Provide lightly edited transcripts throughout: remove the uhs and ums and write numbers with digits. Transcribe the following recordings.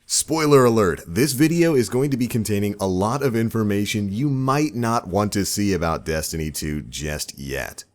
Spoiler alert, this video is going to be containing a lot of information you might not want to see about Destiny 2 just yet.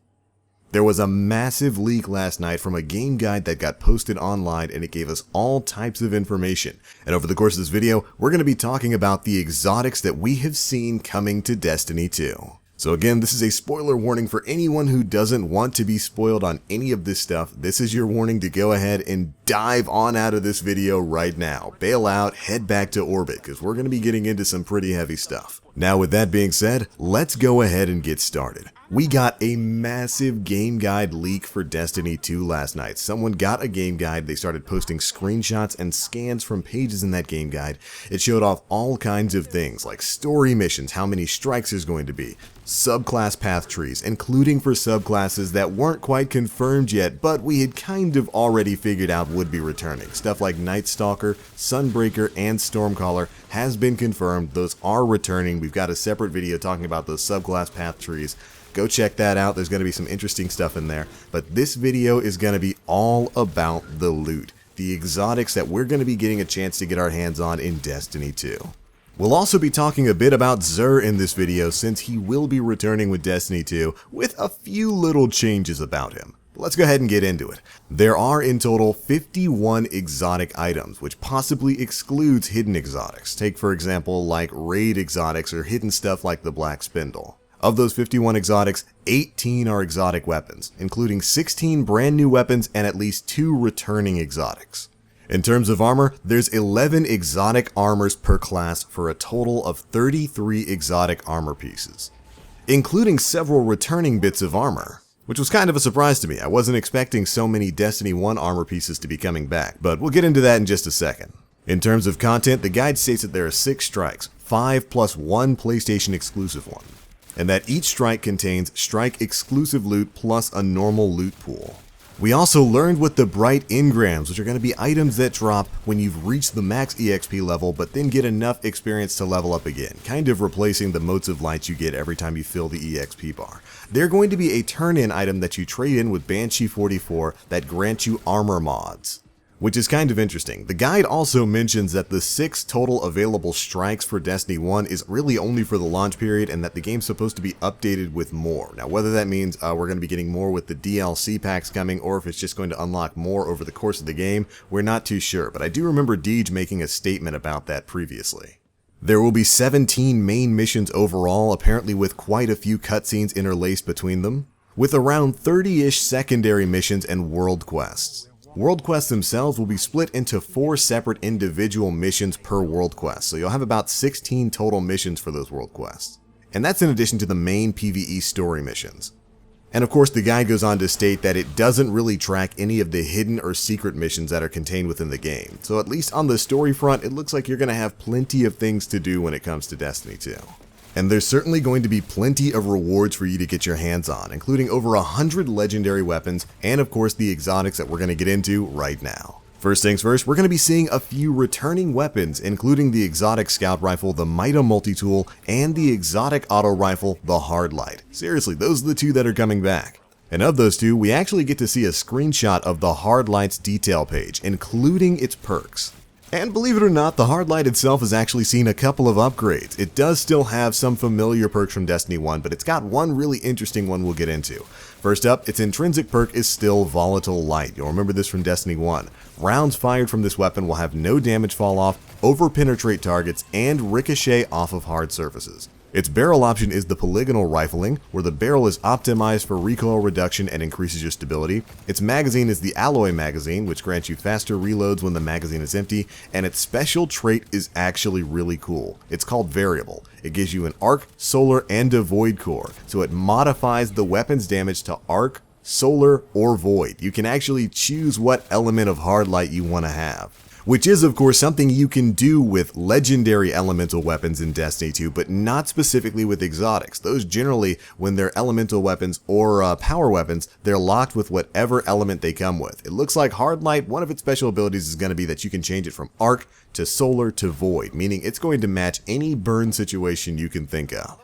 There was a massive leak last night from a game guide that got posted online, and it gave us all types of information. And over the course of this video, we're going to be talking about the exotics that we have seen coming to Destiny 2. So again, this is a spoiler warning for anyone who doesn't want to be spoiled on any of this stuff. This is your warning to go ahead and dive on out of this video right now. Bail out, head back to orbit, because we're going to be getting into some pretty heavy stuff. Now with that being said, let's go ahead and get started. We got a massive game guide leak for Destiny 2 last night. Someone got a game guide, they started posting screenshots and scans from pages in that game guide. It showed off all kinds of things like story missions, how many strikes there's going to be, subclass path trees, including for subclasses that weren't quite confirmed yet, but we had kind of already figured out would be returning. Stuff like Night Stalker, Sunbreaker, and Stormcaller has been confirmed. Those are returning. We've got a separate video talking about those subclass path trees. Go check that out. There's going to be some interesting stuff in there. But this video is going to be all about the loot, the exotics that we're going to be getting a chance to get our hands on in Destiny 2. We'll also be talking a bit about Xur in this video, since he will be returning with Destiny 2 with a few little changes about him. Let's go ahead and get into it. There are in total 51 exotic items, which possibly excludes hidden exotics. Take for example like raid exotics or hidden stuff like the Black Spindle. Of those 51 exotics, 18 are exotic weapons, including 16 brand new weapons and at least 2 returning exotics. In terms of armor, there's 11 exotic armors per class for a total of 33 exotic armor pieces, including several returning bits of armor, which was kind of a surprise to me. I wasn't expecting so many Destiny 1 armor pieces to be coming back, but we'll get into that in just a second. In terms of content, the guide states that there are 6 strikes, 5 plus 1 PlayStation exclusive one, and that each strike contains strike exclusive loot plus a normal loot pool. We also learned what the bright engrams, which are going to be items that drop when you've reached the max EXP level but then get enough experience to level up again, kind of replacing the motes of light you get every time you fill the EXP bar. They're going to be a turn-in item that you trade in with Banshee 44 that grant you armor mods, which is kind of interesting. The guide also mentions that the 6 total available strikes for Destiny 1 is really only for the launch period, and that the game's supposed to be updated with more. Now whether that means we're going to be getting more with the DLC packs coming, or if it's just going to unlock more over the course of the game, we're not too sure, but I do remember Deej making a statement about that previously. There will be 17 main missions overall, apparently with quite a few cutscenes interlaced between them, with around 30-ish secondary missions and world quests. World quests themselves will be split into 4 separate individual missions per world quest, so you'll have about 16 total missions for those world quests. And that's in addition to the main PvE story missions. And of course the guide goes on to state that it doesn't really track any of the hidden or secret missions that are contained within the game. So at least on the story front, it looks like you're going to have plenty of things to do when it comes to Destiny 2. And there's certainly going to be plenty of rewards for you to get your hands on, including over 100 legendary weapons, and of course the exotics that we're going to get into right now. First things first, we're going to be seeing a few returning weapons, including the exotic scout rifle, the Mida multi-tool, and the exotic auto rifle, the Hardlight. Seriously, those are the 2 that are coming back. And of those 2, we actually get to see a screenshot of the Hardlight's detail page, including its perks. And believe it or not, the Hardlight itself has actually seen a couple of upgrades. It does still have some familiar perks from Destiny 1, but it's got one really interesting one we'll get into. First up, its intrinsic perk is still Volatile Light. You'll remember this from Destiny 1. Rounds fired from this weapon will have no damage fall off, over-penetrate targets, and ricochet off of hard surfaces. Its barrel option is the polygonal rifling, where the barrel is optimized for recoil reduction and increases your stability. Its magazine is the alloy magazine, which grants you faster reloads when the magazine is empty, and its special trait is actually really cool. It's called Variable. It gives you an arc, solar, and a void core, so it modifies the weapon's damage to arc, solar, or void. You can actually choose what element of Hardlight you want to have, which is of course something you can do with legendary elemental weapons in Destiny 2, but not specifically with exotics. Those generally, when they're elemental weapons or power weapons, they're locked with whatever element they come with. It looks like Hardlight, one of its special abilities is going to be that you can change it from arc to solar to void, meaning it's going to match any burn situation you can think of.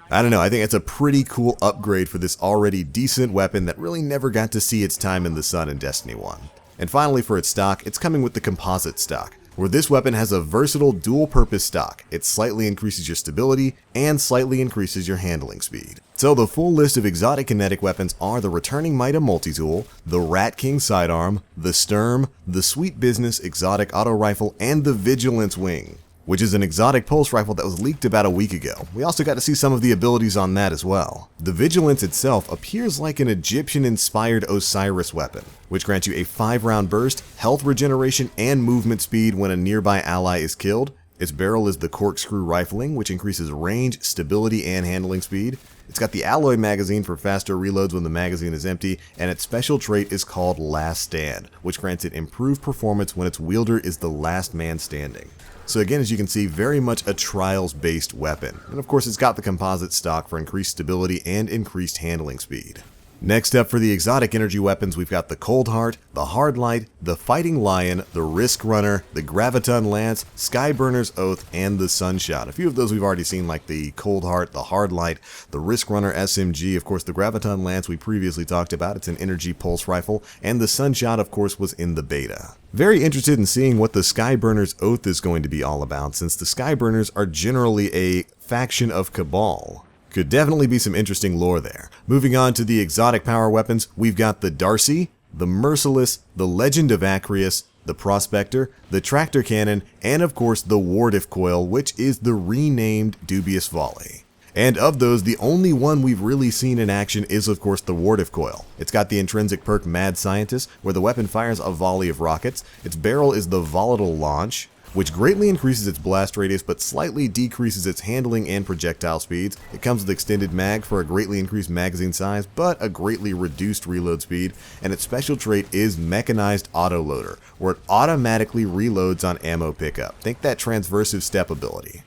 I don't know, I think it's a pretty cool upgrade for this already decent weapon that really never got to see its time in the sun in Destiny 1. And finally, for its stock, it's coming with the composite stock. where this weapon has a versatile dual-purpose stock. It slightly increases your stability and slightly increases your handling speed. So the full list of exotic kinetic weapons are the Returning Mida multi-tool, the Rat King sidearm, the Sturm, the Sweet Business exotic auto rifle, and the Vigilance Wing, which is an exotic pulse rifle that was leaked about a week ago. We also got to see some of the abilities on that as well. The Vigilance itself appears like an Egyptian-inspired Osiris weapon, which grants you a 5-round burst, health regeneration, and movement speed when a nearby ally is killed. Its barrel is the Corkscrew Rifling, which increases range, stability, and handling speed. It's got the Alloy magazine for faster reloads when the magazine is empty, and its special trait is called Last Stand, which grants it improved performance when its wielder is the last man standing. So again, as you can see, very much a trials-based weapon. And of course, it's got the composite stock for increased stability and increased handling speed. Next up for the exotic energy weapons, we've got the Cold Heart, the Hard Light, the Fighting Lion, the Risk Runner, the Graviton Lance, Skyburner's Oath, and the Sunshot. A few of those we've already seen, like the Cold Heart, the Hard Light, the Risk Runner SMG, of course the Graviton Lance we previously talked about, it's an energy pulse rifle, and the Sunshot of course was in the beta. Very interested in seeing what the Skyburner's Oath is going to be all about, since the Skyburners are generally a faction of Cabal. Could definitely be some interesting lore there. Moving on to the exotic power weapons, we've got the Darcy, the Merciless, the Legend of Acrius, the Prospector, the Tractor Cannon, and of course the Wardif Coil, which is the renamed Dubious Volley. And of those, the only one we've really seen in action is of course the Wardif Coil. It's got the intrinsic perk Mad Scientist, where the weapon fires a volley of rockets. Its barrel is the Volatile Launch, which greatly increases its blast radius but slightly decreases its handling and projectile speeds. It comes with extended mag for a greatly increased magazine size but a greatly reduced reload speed, and its special trait is Mechanized Autoloader, where it automatically reloads on ammo pickup. Think that transversive step ability.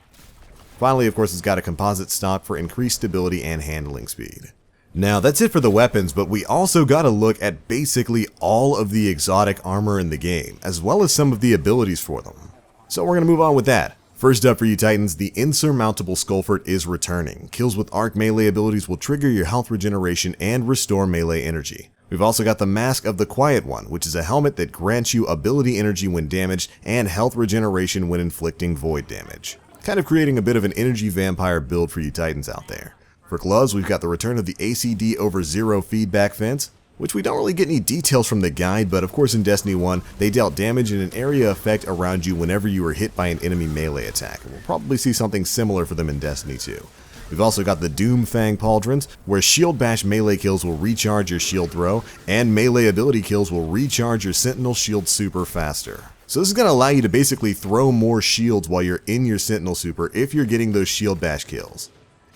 Finally, of course, it's got a composite stock for increased stability and handling speed. Now that's it for the weapons, but we also got to look at basically all of the exotic armor in the game, as well as some of the abilities for them. So we're going to move on with that. First up for you Titans, the Insurmountable Skullfort is returning. Kills with arc melee abilities will trigger your health regeneration and restore melee energy. We've also got the Mask of the Quiet One, which is a helmet that grants you ability energy when damaged and health regeneration when inflicting void damage. Kind of creating a bit of an energy vampire build for you Titans out there. For gloves, we've got the return of the ACD over 0 feedback fence, which we don't really get any details from the guide, but of course in Destiny 1, they dealt damage in an area effect around you whenever you were hit by an enemy melee attack. We'll probably see something similar for them in Destiny 2. We've also got the Doomfang Pauldrons, where shield bash melee kills will recharge your shield throw, and melee ability kills will recharge your Sentinel shield super faster. So this is going to allow you to basically throw more shields while you're in your Sentinel super if you're getting those shield bash kills.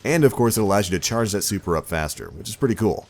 And of course it allows you to charge that super up faster, which is pretty cool.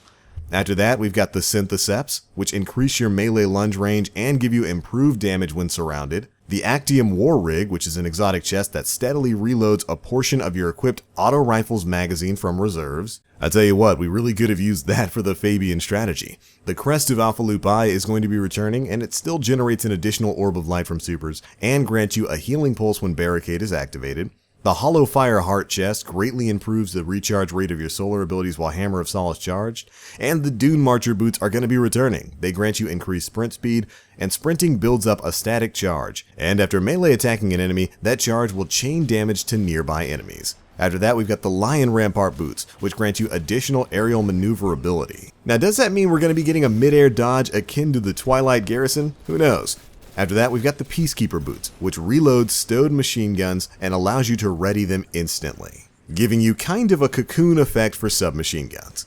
After that, we've got the Syntheseps, which increase your melee lunge range and give you improved damage when surrounded. The Actium War Rig, which is an exotic chest that steadily reloads a portion of your equipped auto rifles magazine from reserves. I tell you what, we really could have used that for the Fabian strategy. The Crest of Alpha Loop I is going to be returning, and it still generates an additional Orb of Light from supers and grants you a healing pulse when Barricade is activated. The Hollow Fire Heart chest greatly improves the recharge rate of your solar abilities while Hammer of Solace charged, and the Dune Marcher boots are going to be returning. They grant you increased sprint speed, and sprinting builds up a static charge, and after melee attacking an enemy, that charge will chain damage to nearby enemies. After that, we've got the Lion Rampart boots, which grant you additional aerial maneuverability. Now, does that mean we're going to be getting a mid-air dodge akin to the Twilight Garrison? Who knows? After that, we've got the Peacekeeper boots, which reloads stowed machine guns and allows you to ready them instantly, giving you kind of a cocoon effect for submachine guns.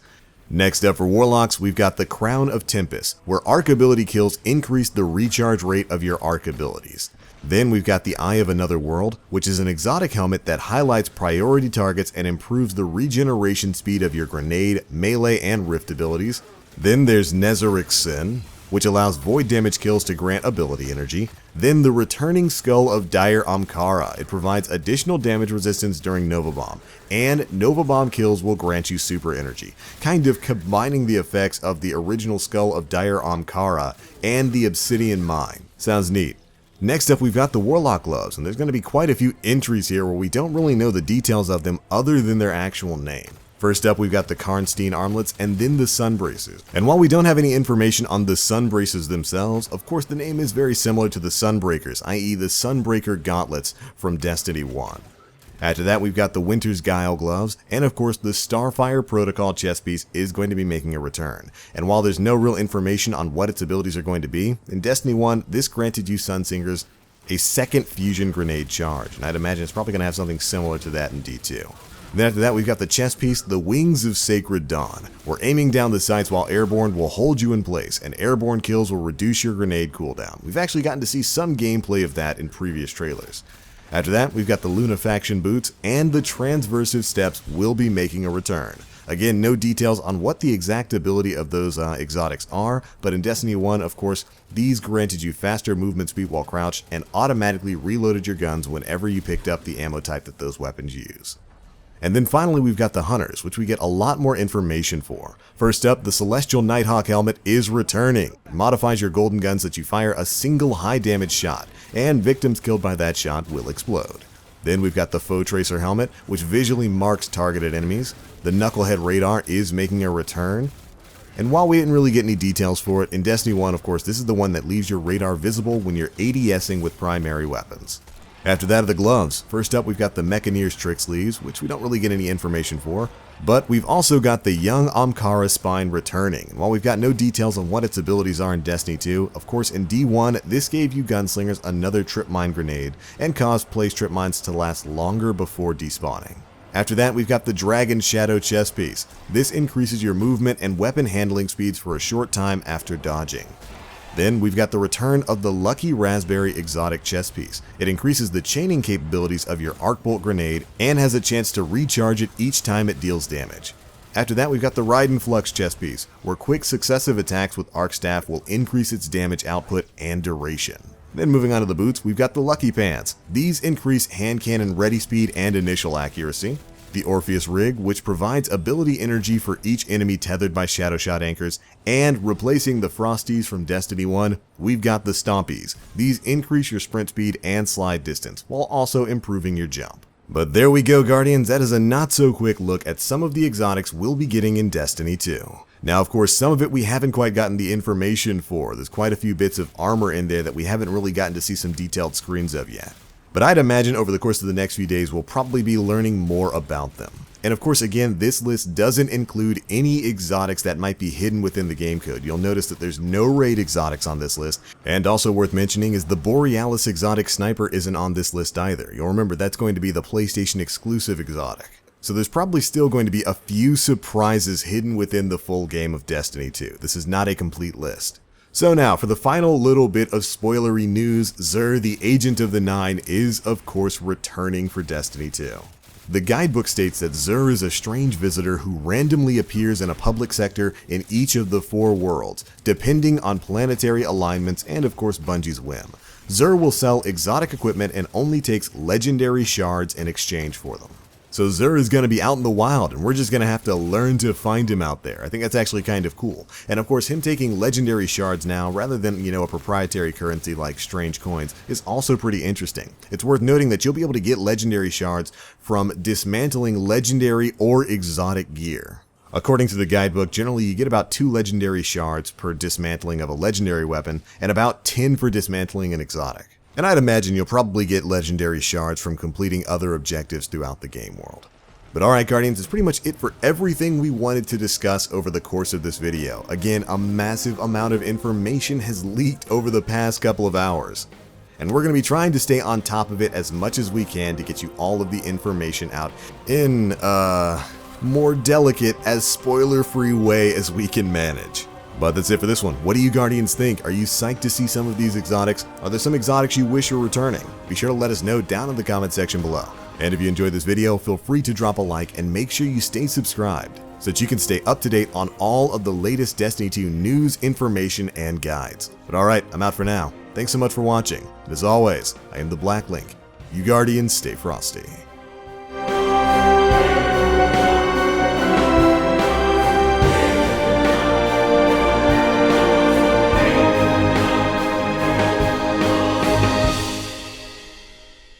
Next up for Warlocks, we've got the Crown of Tempest, where arc ability kills increase the recharge rate of your arc abilities. Then we've got the Eye of Another World, which is an exotic helmet that highlights priority targets and improves the regeneration speed of your grenade, melee, and rift abilities. Then there's Nezaric's Sin, which allows void damage kills to grant ability energy. Then the Returning Skull of Dire Amkara. It provides additional damage resistance during Nova Bomb, and Nova Bomb kills will grant you super energy, kind of combining the effects of the original Skull of Dire Amkara and the Obsidian Mine. Sounds neat. Next up, we've got the Warlock gloves, and there's going to be quite a few entries here where we don't really know the details of them other than their actual name. First up, we've got the Karnstein armlets and then the sun braces. And while we don't have any information on the sun braces themselves, of course the name is very similar to the Sunbreakers, i.e. the Sunbreaker gauntlets from Destiny 1. After that, we've got the Winter's Guile gloves, and of course the Starfire Protocol chest piece is going to be making a return. And while there's no real information on what its abilities are going to be, in Destiny 1, this granted you Sunsingers a second fusion grenade charge, and I'd imagine it's probably going to have something similar to that in D2. Then after that, we've got the chest piece, the Wings of Sacred Dawn, where aiming down the sights while airborne will hold you in place, and airborne kills will reduce your grenade cooldown. We've actually gotten to see some gameplay of that in previous trailers. After that, we've got the Lunafaction boots, and the Transversive steps will be making a return. Again, no details on what the exact ability of those exotics are, but in Destiny 1, of course, these granted you faster movement speed while crouched, and automatically reloaded your guns whenever you picked up the ammo type that those weapons use. And then finally, we've got the Hunters, which we get a lot more information for. First up, the Celestial Nighthawk helmet is returning. It modifies your golden guns that you fire a single high damage shot, and victims killed by that shot will explode. Then we've got the Foe Tracer helmet, which visually marks targeted enemies. The Knucklehead radar is making a return. And while we didn't really get any details for it, in Destiny 1, of course, this is the one that leaves your radar visible when you're ADSing with primary weapons. After that are the gloves. First up, we've got the Mechaneer's Trick Sleeves, which we don't really get any information for, but we've also got the Young Amkara Spine returning. And while we've got no details on what its abilities are in Destiny 2, of course in D1, this gave you gunslingers another trip mine grenade, and caused place trip mines to last longer before despawning. After that, we've got the Dragon Shadow chest piece. This increases your movement and weapon handling speeds for a short time after dodging. Then we've got the return of the Lucky Raspberry exotic chest piece. It increases the chaining capabilities of your arc bolt grenade and has a chance to recharge it each time it deals damage. After that, we've got the Raiden Flux chest piece, where quick successive attacks with arc staff will increase its damage output and duration. Then moving on to the boots, we've got the Lucky Pants. These increase hand cannon ready speed and initial accuracy. The Orpheus Rig, which provides ability energy for each enemy tethered by Shadow Shot anchors, and replacing the Frosties from Destiny 1, we've got the Stompies. These increase your sprint speed and slide distance, while also improving your jump. But there we go, Guardians, that is a not so quick look at some of the exotics we'll be getting in Destiny 2. Now, of course, some of it we haven't quite gotten the information for. There's quite a few bits of armor in there that we haven't really gotten to see some detailed screens of yet. But I'd imagine over the course of the next few days we'll probably be learning more about them. And of course, again, this list doesn't include any exotics that might be hidden within the game code. You'll notice that there's no raid exotics on this list. And also worth mentioning is the Borealis exotic sniper isn't on this list either. You'll remember that's going to be the PlayStation exclusive exotic. So there's probably still going to be a few surprises hidden within the full game of Destiny 2. This is not a complete list. So now, for the final little bit of spoilery news, Xur, the Agent of the Nine, is of course returning for Destiny 2. The guidebook states that Xur is a strange visitor who randomly appears in a public sector in each of the 4 worlds, depending on planetary alignments and of course Bungie's whim. Xur will sell exotic equipment and only takes legendary shards in exchange for them. So Xur is going to be out in the wild, and we're just going to have to learn to find him out there. I think that's actually kind of cool. And of course, him taking legendary shards now, rather than, a proprietary currency like strange coins, is also pretty interesting. It's worth noting that you'll be able to get legendary shards from dismantling legendary or exotic gear. According to the guidebook, generally you get about 2 legendary shards per dismantling of a legendary weapon, and about 10 for dismantling an exotic. And I'd imagine you'll probably get legendary shards from completing other objectives throughout the game world. But alright, Guardians, that's pretty much it for everything we wanted to discuss over the course of this video. Again, a massive amount of information has leaked over the past couple of hours. And we're going to be trying to stay on top of it as much as we can to get you all of the information out in more delicate, as spoiler-free way as we can manage. But that's it for this one. What do you Guardians think? Are you psyched to see some of these exotics? Are there some exotics you wish were returning? Be sure to let us know down in the comment section below. And if you enjoyed this video, feel free to drop a like and make sure you stay subscribed so that you can stay up to date on all of the latest Destiny 2 news, information, and guides. But alright, I'm out for now. Thanks so much for watching. And as always, I am the Black Link. You Guardians, stay frosty.